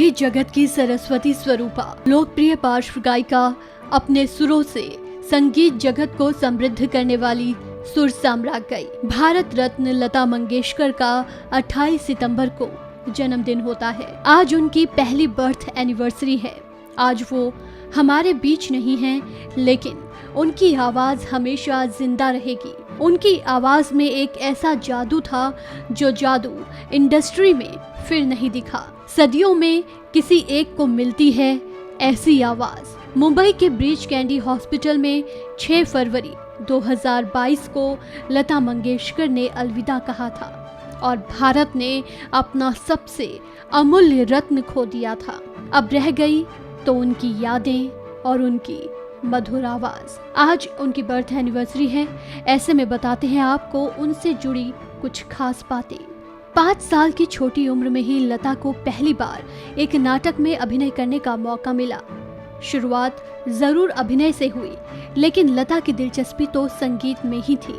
संगीत जगत की सरस्वती स्वरूपा, लोकप्रिय पार्श्व गायिका, अपने सुरों से संगीत जगत को समृद्ध करने वाली सुर साम्राज्ञ गायिका भारत रत्न लता मंगेशकर का 28 सितंबर को जन्मदिन होता है। आज उनकी पहली बर्थ एनिवर्सरी है। आज वो हमारे बीच नहीं हैं, लेकिन उनकी आवाज हमेशा जिंदा रहेगी। उनकी आवाज में एक ऐसा जादू था जो जादू इंडस्ट्री में फिर नहीं दिखा। सदियों में किसी एक को मिलती है ऐसी आवाज। मुंबई के ब्रीच कैंडी हॉस्पिटल में 6 फरवरी 2022 को लता मंगेशकर ने अलविदा कहा था और भारत ने अपना सबसे अमूल्य रत्न खो दिया था। अब रह गई तो उनकी यादें और उनकी मधुर आवाज। आज उनकी बर्थ एनिवर्सरी है, ऐसे में बताते हैं आपको उनसे जुड़ी कुछ खास बातें। 5 साल की छोटी उम्र में ही लता को पहली बार एक नाटक में अभिनय करने का मौका मिला। शुरुआत जरूर अभिनय से हुई, लेकिन लता की दिलचस्पी तो संगीत में ही थी।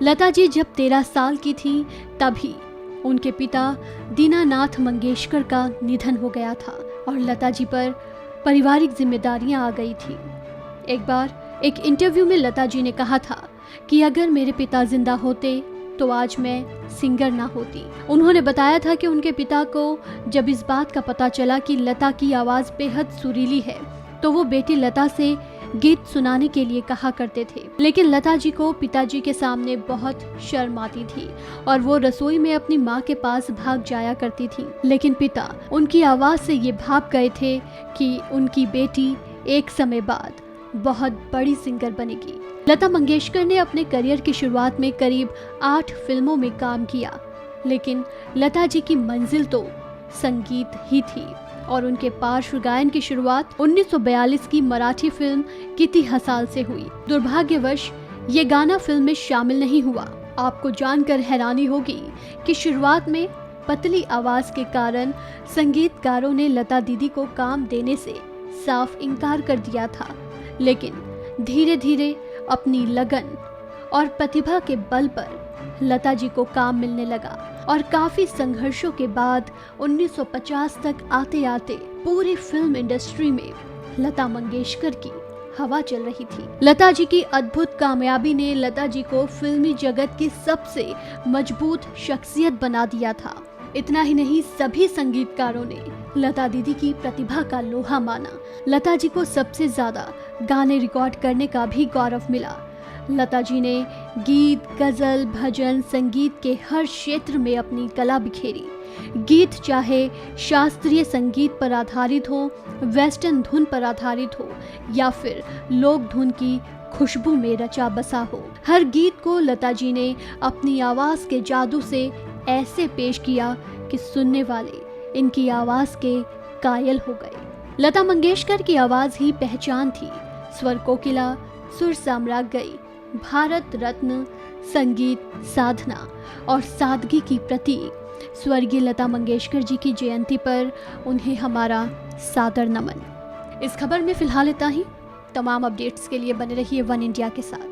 लता जी जब 13 साल की थी, तभी उनके पिता दीनानाथ मंगेशकर का निधन हो गया था और लता जी पर पारिवारिक जिम्मेदारियां आ गई थी। एक बार एक इंटरव्यू में लता जी ने कहा था कि अगर मेरे पिता जिंदा होते तो आज मैं सिंगर ना होती। उन्होंने बताया था कि उनके पिता को जब इस बात का पता चला कि लता की आवाज बेहद सुरीली है, तो वो बेटी लता से गीत सुनाने के लिए कहा करते थे। लेकिन लता जी को पिताजी के सामने बहुत शर्म आती थी और वो रसोई में अपनी माँ के पास भाग जाया करती थी। लेकिन पिता उनकी आवाज से ये भाप गए थे कि उनकी बेटी एक समय बाद बहुत बड़ी सिंगर बनेगी। लता मंगेशकर ने अपने करियर की शुरुआत में करीब 8 फिल्मों में काम किया, लेकिन लता जी की मंजिल तो संगीत ही थी और उनके पार्श्व गायन की शुरुआत 1942 की मराठी फिल्म किती हसाल से हुई। दुर्भाग्यवश ये गाना फिल्म में शामिल नहीं हुआ। आपको जानकर हैरानी होगी कि शुरुआत में पतली आवाज के कारण संगीतकारों ने लता दीदी को काम देने से साफ इनकार कर दिया था, लेकिन धीरे धीरे अपनी लगन और प्रतिभा के बल पर लता जी को काम मिलने लगा और काफी संघर्षों के बाद 1950 तक आते आते पूरी फिल्म इंडस्ट्री में लता मंगेशकर की हवा चल रही थी। लता जी की अद्भुत कामयाबी ने लता जी को फिल्मी जगत की सबसे मजबूत शख्सियत बना दिया था। इतना ही नहीं, सभी संगीतकारों ने लता दीदी की प्रतिभा का लोहा माना। लता जी को सबसे ज्यादा गाने रिकॉर्ड करने का भी गौरव मिला। लता जी ने गीत, गजल, भजन, संगीत के हर क्षेत्र में अपनी कला बिखेरी। गीत चाहे शास्त्रीय संगीत पर आधारित हो, वेस्टर्न धुन पर आधारित हो या फिर लोक धुन की खुशबू में रचा बसा हो, हर गीत को लता जी ने अपनी आवाज के जादू से ऐसे पेश किया कि सुनने वाले इनकी आवाज के कायल हो गए। लता मंगेशकर की आवाज ही पहचान थी। स्वर कोकिला, सुर साम्राज्ञ गायिका, भारत रत्न, संगीत साधना और सादगी की प्रतीक स्वर्गीय लता मंगेशकर जी की जयंती पर उन्हें हमारा सादर नमन। इस खबर में फिलहाल इतना ही। तमाम अपडेट्स के लिए बने रहिए वन इंडिया के साथ।